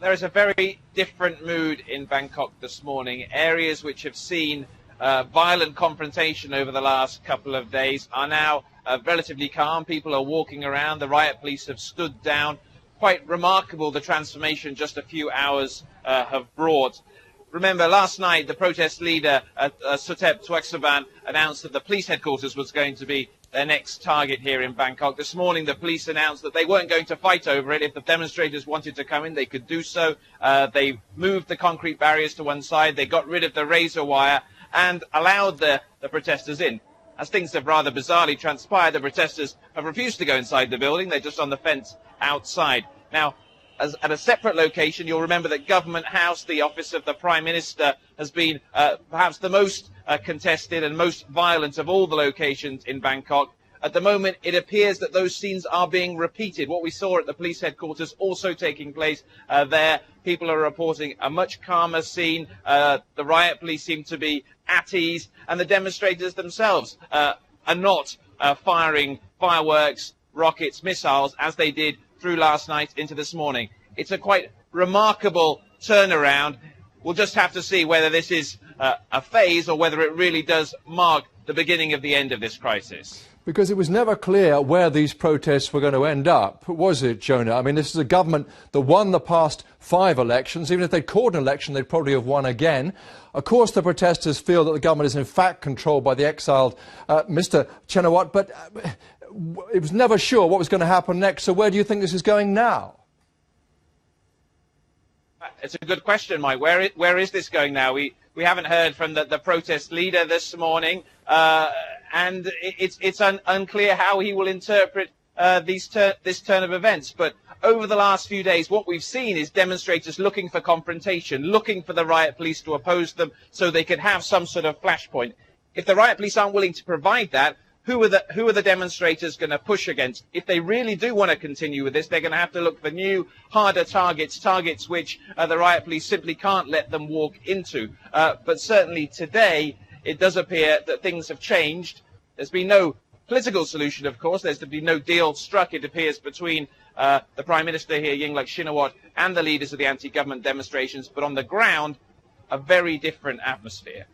There is a very different mood in Bangkok this morning. Areas which have seen violent confrontation over the last couple of days are now relatively calm. People are walking around. The riot police have stood down. Quite remarkable, the transformation just a few hours have brought. Remember, last night, the protest leader, Suthep Thaugsuban, announced that the police headquarters was going to be their next target here in Bangkok. This morning, the police announced that they weren't going to fight over it. If the demonstrators wanted to come in, they could do so. They moved the concrete barriers to one side. They got rid of the razor wire and allowed the protesters in. As things have rather bizarrely transpired, the protesters have refused to go inside the building. They're just on the fence outside. Now, at a separate location, you'll remember that Government House, the office of the Prime Minister, has been perhaps the most contested and most violent of all the locations in Bangkok. At the moment, it appears that those scenes are being repeated. What we saw at the police headquarters also taking place there. People are reporting a much calmer scene. The riot police seem to be at ease, and the demonstrators themselves are not firing fireworks, rockets, missiles, as they did through last night into this morning. It's a quite remarkable turnaround. We'll just have to see whether this is a phase or whether it really does mark the beginning of the end of this crisis. Because it was never clear where these protests were going to end up, was it, Jonah? I mean, this is a government that won the past 5 elections. Even if they'd called an election, they'd probably have won again. Of course, the protesters feel that the government is in fact controlled by the exiled Mr. Chenawat, but it was never sure what was going to happen next. So where do you think this is going now? It's a good question, Mike. Where is this going now? We haven't heard from the protest leader this morning, and it's unclear how he will interpret this turn of events. But over the last few days, what we've seen is demonstrators looking for confrontation, looking for the riot police to oppose them so they could have some sort of flashpoint. If the riot police aren't willing to provide that, who are the demonstrators going to push against? If they really do want to continue with this, they're going to have to look for new, harder targets which the riot police simply can't let them walk into. But certainly today, it does appear that things have changed. There's been no political solution, of course. There's been no deal struck, it appears, between the Prime Minister here, Yingluck Shinawatra, and the leaders of the anti-government demonstrations. But on the ground, a very different atmosphere.